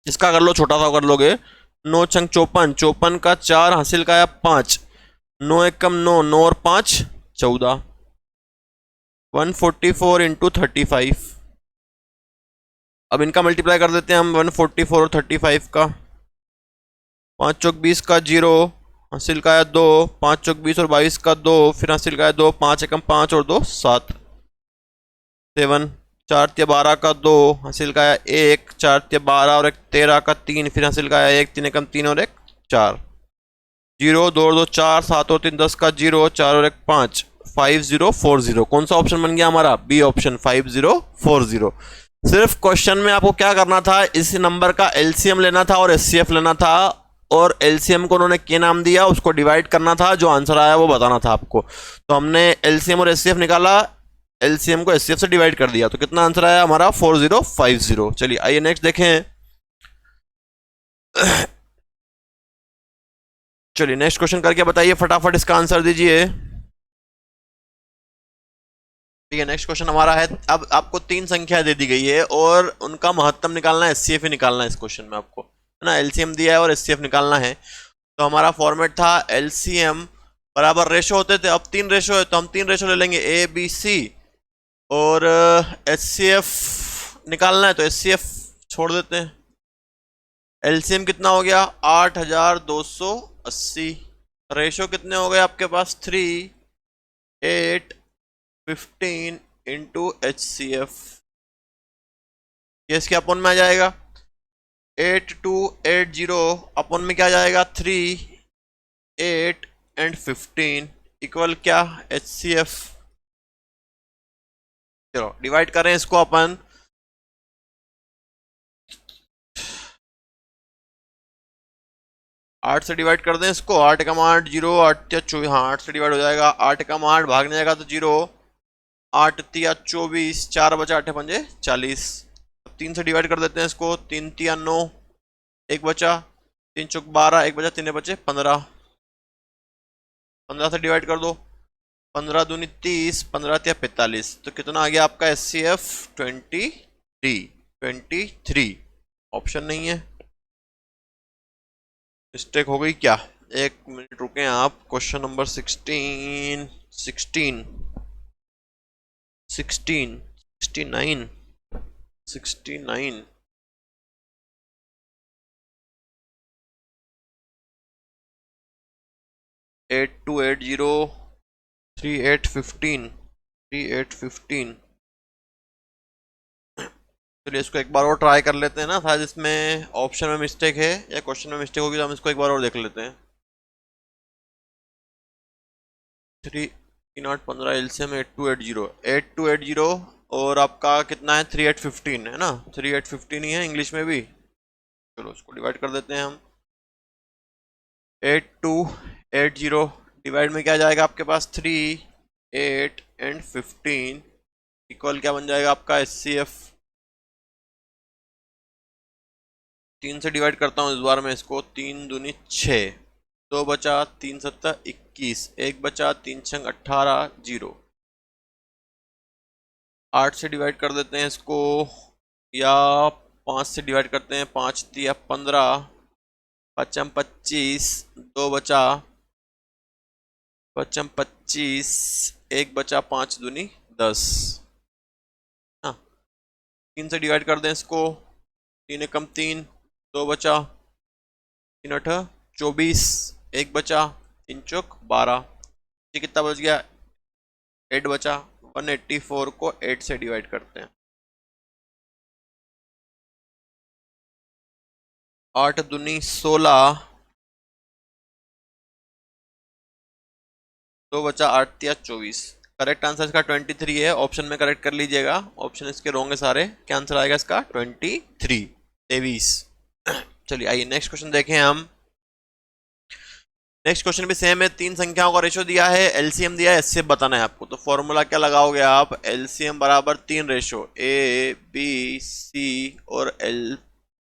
इसका, कर लो छोटा सा कर लोगे। 9 छंग 54, 54 का 4 हासिल का 5, 9 एक कम 9, 9 और 5 14, 144 इंटू 35। अब इनका मल्टीप्लाई कर देते हैं हम 144 और 35 का। 5 चौक 20 का 0, हासिल का 2, 5 चौक 20 और 22 का 2, फिर हासिल का 2, 5 एकम 5 और 2 7, 7, 4 तिया 12 का 2, हासिल का 1, 4 तिया 12 और 1 13 का 3, फिर हासिल का 1, 3 एकम 3 और 1 4, 0 2 और 2 4, 7 और 3 10 का 0, 4 और 1 5, 5040। कौन सा ऑप्शन बन गया हमारा, बी ऑप्शन 5040। सिर्फ क्वेश्चन में आपको क्या करना था, इस नंबर का एलसीएम लेना था और एचसीएफ लेना था, और एलसीएम को उन्होंने के नाम दिया, उसको डिवाइड करना था, जो आंसर आया वो बताना था आपको। तो हमने एलसीएम और एचसीएफ निकाला, एलसीएम को एचसीएफ से डिवाइड कर दिया, तो कितना आंसर आया हमारा 4050। चलिए आइए नेक्स्ट देखें। चलिए नेक्स्ट क्वेश्चन करके बताइए, फटाफट इसका आंसर दीजिए। ठीक है, नेक्स्ट क्वेश्चन हमारा है, अब आपको 3 संख्या दे दी गई है और उनका महत्तम निकालना है, एचसीएफ ही निकालना है इस क्वेश्चन में आपको, है ना। एलसीएम दिया है और एचसीएफ निकालना है। तो हमारा फॉर्मेट था एलसीएम बराबर रेशो होते थे, अब 3 रेशो है तो हम 3 रेशो ले लेंगे, ए बी सी, और एचसीएफ निकालना है तो एचसीएफ छोड़ देते हैं। एलसीएम कितना हो गया 8280, रेशो कितने हो गए आपके पास 3 8 15 इंटू एचसीएफ, ये इसके अपन में आ जाएगा 8280, अपन में क्या आ जाएगा 3 8 एंड 15 इक्वल क्या एचसीएफ। चलो डिवाइड करें इसको अपन, 8 से डिवाइड कर दें इसको, 8 का 8 0, 8 या 24, हाँ 8 से डिवाइड हो जाएगा, 8 का 8 भागने जाएगा तो 0, 8 तिया 24, 4 बचा 8 पंजे 40। अब 3 से डिवाइड कर देते हैं इसको, 3 तिया 9, 1 बचा, 3 चौक 12, 1 बचा, 3 बचे 15, 15 से डिवाइड कर दो, 15 दूनी 30, 15 तिया 45, तो कितना आ गया आपका एचसीएफ 23। ऑप्शन नहीं है, मिस्टेक हो गई क्या, एक मिनट रुकें आप। Question number 16 69 69 8280 3815 3815। चलिए इसको एक बार और ट्राई कर लेते हैं ना, शायद इसमें ऑप्शन में मिस्टेक है या क्वेश्चन में मिस्टेक होगी, तो हम इसको एक बार और देख लेते हैं। 3 8 15 एलसीएम 8280 और आपका कितना है 3815 है ना, 3815 ही है इंग्लिश में भी। चलो इसको डिवाइड कर देते हैं हम, 8280 डिवाइड में क्या जाएगा आपके पास 3 8 एंड 15 इक्वल क्या बन जाएगा आपका एचसीएफ। 3 से डिवाइड करता हूँ इस बार में इसको, 3 दूनी 6, 2 बचा, 3 सत्ता 21, 1 बचा, 3 छंग 18 0। 8 से डिवाइड कर देते हैं इसको, या 5 से डिवाइड करते हैं, 5 तिया 15, 5 25, 2 बचा, 5 25, 1 बचा, 5 दूनी 10। हाँ 3 से डिवाइड कर दें इसको, 3 एकम 3, 2 बचा, 3 8 24, 1 बचा, 3 चौक 12, ये कितना बच गया 8 बचा। 184 को 8 से डिवाइड करते हैं, 8 दूनी 16, 2 बचा, 8 तिया 24। करेक्ट आंसर इसका 23 है, ऑप्शन में करेक्ट कर लीजिएगा, ऑप्शन इसके रॉन्ग है सारे। क्या आंसर आएगा इसका 23। चलिए आइए नेक्स्ट क्वेश्चन देखें हम। नेक्स्ट क्वेश्चन भी सेम है, तीन संख्याओं का रेशो दिया है, एलसीएम दिया है, एचसीएफ बताना है आपको। तो फॉर्मूला क्या लगाओगे आप, एलसीएम बराबर तीन रेशो ए बी सी और L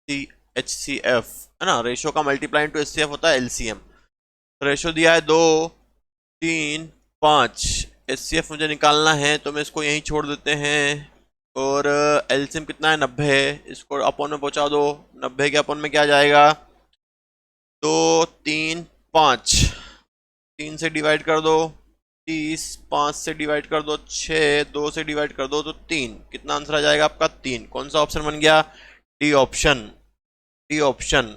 C H C F, है ना। रेशो का मल्टीप्लाई इंटू एचसीएफ होता है एलसीएम। रेशो दिया है 2 3 5, एचसीएफ मुझे निकालना है तो मैं इसको यहीं छोड़ देते हैं। और एलसीएम कितना है 90, इसको अपॉन में पहुंचा दो, 90 के अपॉन में क्या जाएगा 2 3 5, 3 से डिवाइड कर दो 30, 5 से डिवाइड कर दो 6, 2 से डिवाइड कर दो तो 3, कितना आंसर आ जाएगा आपका 3। कौन सा ऑप्शन बन गया, डी ऑप्शन, डी ऑप्शन।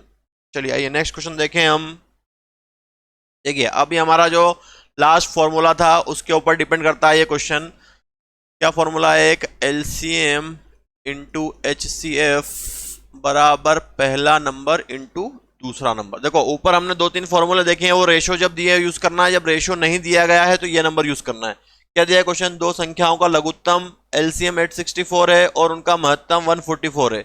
चलिए आइए नेक्स्ट क्वेश्चन देखें हम। देखिए अभी हमारा जो लास्ट फॉर्मूला था उसके ऊपर डिपेंड करता है ये क्वेश्चन। क्या फॉर्मूला है, एक LCM into H C F बराबर पहला नंबर इंटू दूसरा नंबर। देखो ऊपर हमने दो तीन फॉर्मूले देखे हैं, वो रेशो जब दिए यूज करना है, जब रेशो नहीं दिया गया है तो ये नंबर यूज करना है। क्या दिया है क्वेश्चन, दो संख्याओं का लघुत्तम एलसीएम 864 है और उनका महत्तम 144 है।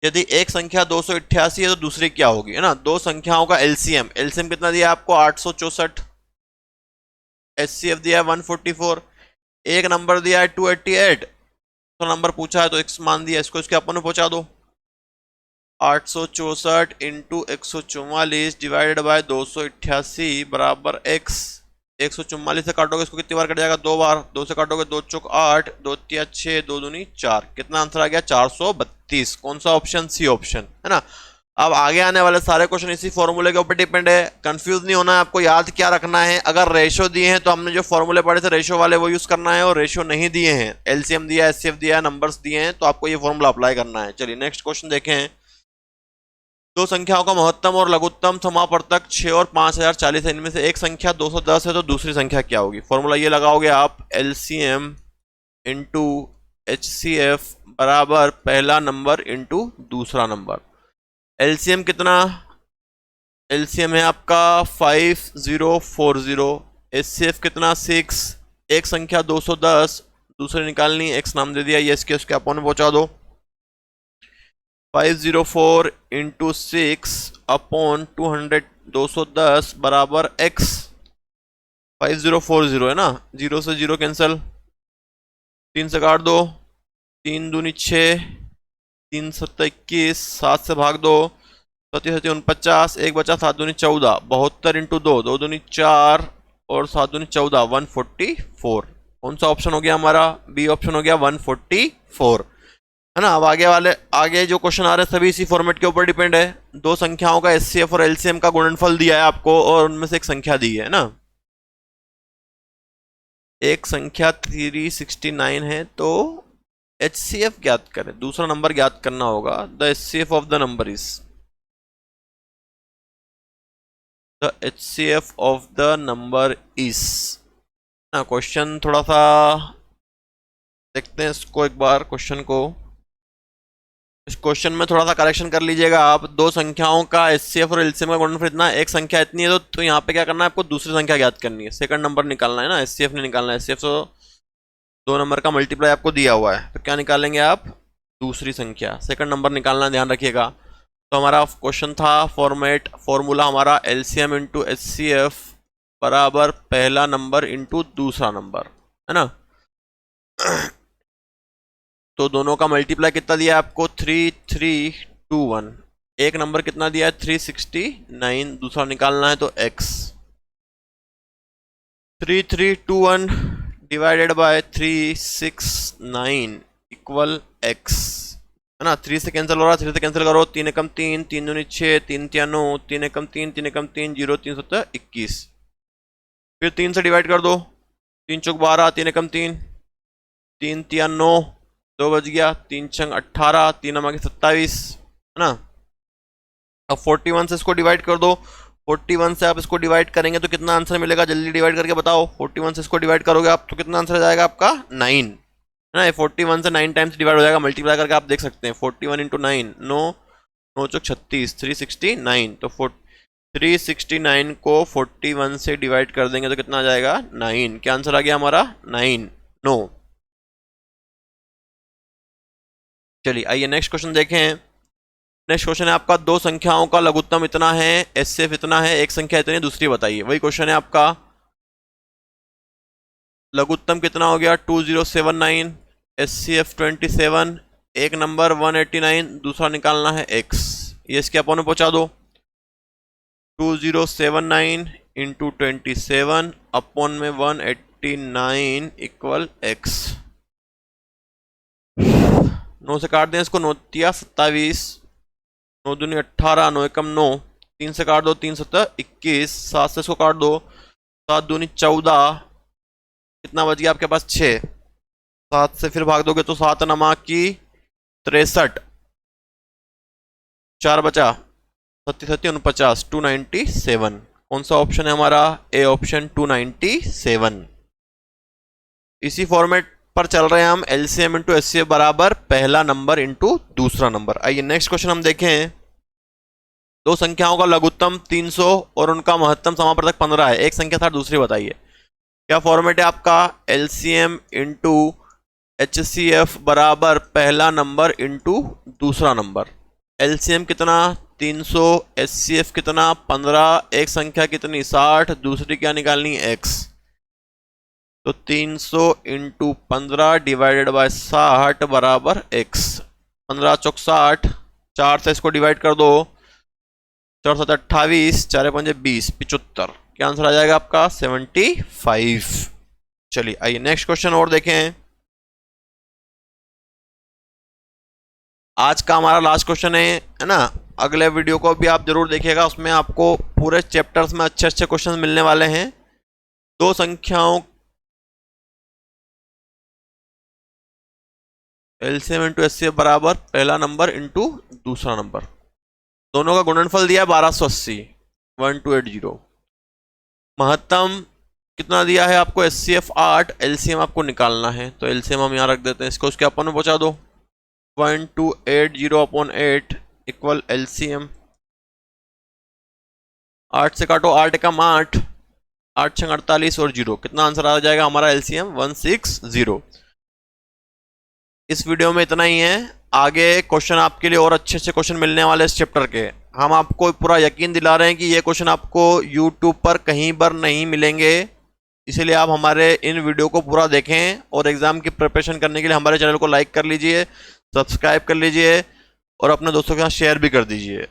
यदि एक संख्या 288 है तो दूसरी क्या होगी, है ना। दो संख्याओं का एलसीएम, एलसीएम कितना दिया आपको 864, एचसीएफ दिया है 144, एक नंबर दिया है 288, तो नंबर पूछा है तो एक्स मान दिया, इसको इसके अपन में पहुंचा दो। 864 इंटू 144 डिवाइडेड बाय 288 बराबर एक्स। 144 से काटोगे इसको कितनी बार कट जाएगा, दो बार, दो से काटोगे 2 चौक 8, 2 तिया 6, 2 दूनी 4, कितना आंसर आ गया 432। कौन सा ऑप्शन, सी ऑप्शन, है ना। अब आगे आने वाले सारे क्वेश्चन इसी फॉर्मूले के ऊपर डिपेंड है, कंफ्यूज नहीं होना है आपको, याद क्या रखना है। अगर रेशो दिए हैं तो हमने जो फॉर्मूले पढ़े थे रेशो वाले वो यूज करना है, और रेशो नहीं दिए हैं, एलसीएम दिया है, एचसीएफ दिया है, नंबर्स दिए हैं, तो आपको ये फॉर्मूला अप्लाई करना है। चलिए नेक्स्ट क्वेश्चन देखें। दो संख्याओं का महत्तम और लघुत्तम समापवर्तक 6 और 5040 है, इनमें से एक संख्या 210 है तो दूसरी संख्या क्या होगी। फॉर्मूला ये लगाओगे आप, एलसीएम इंटू एचसीएफ बराबर पहला नंबर इंटू दूसरा नंबर। एलसीएम कितना, एलसीएम है आपका 5040, एचसीएफ कितना 6, एक संख्या 210, दूसरे निकालनी, एक्स नाम दे दिया, ये इसके उसके अपॉन में पहुंचा दो। 504 इंटू 6 अपॉन 200, 210 बराबर x। 5040 है ना, जीरो से जीरो कैंसिल, 3 से काट दो, 3 दूनी 6, 3 सत्ता 21, 7 से भाग दो, 37 49, एक बचा 7 दूनी 14, 72 इंटू 2, 2 दूनी 4 और 7 दूनी 14, 144। कौन सा ऑप्शन हो गया हमारा, बी ऑप्शन हो गया 144, है ना। अब आगे जो क्वेश्चन आ रहे हैं सभी इसी फॉर्मेट के ऊपर डिपेंड है। दो संख्याओं का एचसीएफ और एलसीएम का गुणनफल दिया है आपको और उनमें से एक संख्या दी है ना। एक संख्या 369 है तो एचसीएफ ज्ञात करें, दूसरा नंबर ज्ञात करना होगा। The HCF of the number is, the HCF of the number is, ना। क्वेश्चन थोड़ा सा देखते हैं इसको एक बार, क्वेश्चन को, इस क्वेश्चन में थोड़ा सा करेक्शन कर लीजिएगा आप। दो संख्याओं का एचसीएफ और एलसीएम का गुणनफल इतना, एक संख्या इतनी है तो यहाँ पे क्या करना है आपको, दूसरी संख्या ज्ञात करनी है, सेकंड नंबर निकालना है ना, एचसीएफ नहीं निकालना है। एचसीएफ तो दो नंबर का मल्टीप्लाई आपको दिया हुआ है, तो क्या निकालेंगे आप, दूसरी संख्या, सेकंड नंबर निकालना, ध्यान रखिएगा। तो हमारा क्वेश्चन था फॉर्मूला हमारा एलसीएम इंटू एचसीएफ बराबर पहला नंबर इंटू दूसरा नंबर, है ना। तो दोनों का मल्टीप्लाई कितना दिया है आपको, 3321, एक नंबर कितना दिया है 369, दूसरा निकालना है तो x। 3321 divided by 369 equal x, है ना। 3 से कैंसिल हो रहा है, 3 से कैंसिल करो, 3 एकम 3, 3 दूनी 6, 3 तिया 9, 3 एकम 3, 3 एकम 3, 0, 3 7 21, फिर 3 से डिवाइड कर दो, 3 चौक 12, 3 एकम 3, 3 तिया 9, 2 बज गया, 3 छंग 18, 3 नमक 27, है ना। अब 41 से इसको डिवाइड कर दो, 41 से आप इसको डिवाइड करेंगे तो कितना आंसर मिलेगा, जल्दी डिवाइड करके बताओ। 41 से इसको डिवाइड करोगे आप तो कितना आंसर आ जाएगा आपका 9, है ना। 41 से 9 टाइम्स डिवाइड हो जाएगा, मल्टीप्लाई करके आप देख सकते हैं। 41 इंटू 9, 9 9 चौक 36, 369, तो 369 को 41 से डिवाइड कर देंगे तो कितना आ जाएगा 9। क्या आंसर आ गया हमारा 9, 9। चलिए आइए नेक्स्ट क्वेश्चन देखें। नेक्स्ट क्वेश्चन है आपका, दो संख्याओं का लघुत्तम इतना है, एचसीएफ इतना है, एक संख्या इतनी, दूसरी बताइए। वही क्वेश्चन है आपका, लघुत्तम कितना हो गया 2079, एचसीएफ 27, एक नंबर 189, दूसरा निकालना है x। ये इसके अपन में पहुंचा दो, 2079 इंटू 27 अपॉन में 189 इक्वल x। 9 से काट दें इसको, 9 तिया 27, 9 दूनी 18, 9 एकम 9, 3 से काट दो, 3 सत्तर 21, 7 से इसको काट दो, 7 दूनी 14, कितना बच गया आपके पास 6, 7 से फिर भाग दोगे तो 7 नमा की 63, 4 बचा 37 49, 297। कौन सा ऑप्शन है हमारा, ए ऑप्शन 297। इसी फॉर्मेट पर चल रहे हैं हम, एलसीएम इंटू एचसीएफ बराबर पहला नंबर इंटू दूसरा नंबर। आइए नेक्स्ट क्वेश्चन हम देखें, दो संख्याओं का लघुत्तम 300 और उनका महत्तम समापवर्तक 15 है, एक संख्या था दूसरी बताइए। क्या फॉर्मेट है आपका, एलसीएम इंटू एचसीएफ बराबर पहला नंबर इंटू दूसरा नंबर। एलसीएम कितना 300, एचसीएफ कितना 15, एक संख्या कितनी 60, दूसरी क्या निकालनी x। तो 300 इंटू 15 डिवाइडेड बाय 60 बराबर x। 15 चौक 60, 4 से इसको डिवाइड कर दो, 4 7 28, 4 5 20, 75। क्या आंसर आ जाएगा आपका 75। चलिए आइए नेक्स्ट क्वेश्चन और देखें। आज का हमारा लास्ट क्वेश्चन है ना, अगले वीडियो को भी आप जरूर देखिएगा, उसमें आपको पूरे चैप्टर्स में अच्छे अच्छे क्वेश्चन मिलने वाले हैं। दो संख्याओं एलसीएम इंटू एचसीएफ बराबर पहला नंबर इंटू दूसरा नंबर, दोनों का गुणनफल दिया है 1280, 1280। महत्तम कितना दिया है आपको, एचसीएफ 8, एलसीएम आपको निकालना है, तो एलसीएम हम यहाँ रख देते हैं, इसको उसके अपन में पहुंचा दो, 1280 अपॉन 8 इक्वल एलसीएम। 8 से काटो, 8 एकम 8, 8 छंग 48 और 0, कितना आंसर आ जाएगा हमारा एलसीएम 160। इस वीडियो में इतना ही है, आगे क्वेश्चन आपके लिए और अच्छे अच्छे क्वेश्चन मिलने वाले इस चैप्टर के। हम आपको पूरा यकीन दिला रहे हैं कि ये क्वेश्चन आपको यूट्यूब पर कहीं पर नहीं मिलेंगे, इसीलिए आप हमारे इन वीडियो को पूरा देखें और एग्जाम की प्रिपरेशन करने के लिए हमारे चैनल को लाइक कर लीजिए, सब्सक्राइब कर लीजिए और अपने दोस्तों के साथ शेयर भी कर दीजिए।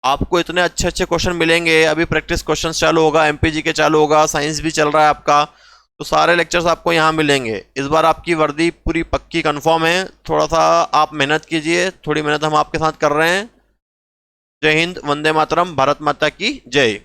आपको इतने अच्छे अच्छे क्वेश्चन मिलेंगे, अभी प्रैक्टिस क्वेश्चन चालू होगा, एमपीजी के चालू होगा, साइंस भी चल रहा है आपका, तो सारे लेक्चर्स आपको यहाँ मिलेंगे। इस बार आपकी वर्दी पूरी पक्की कंफर्म है, थोड़ा सा आप मेहनत कीजिए, थोड़ी मेहनत हम आपके साथ कर रहे हैं। जय हिंद, वंदे मातरम, भारत माता की जय।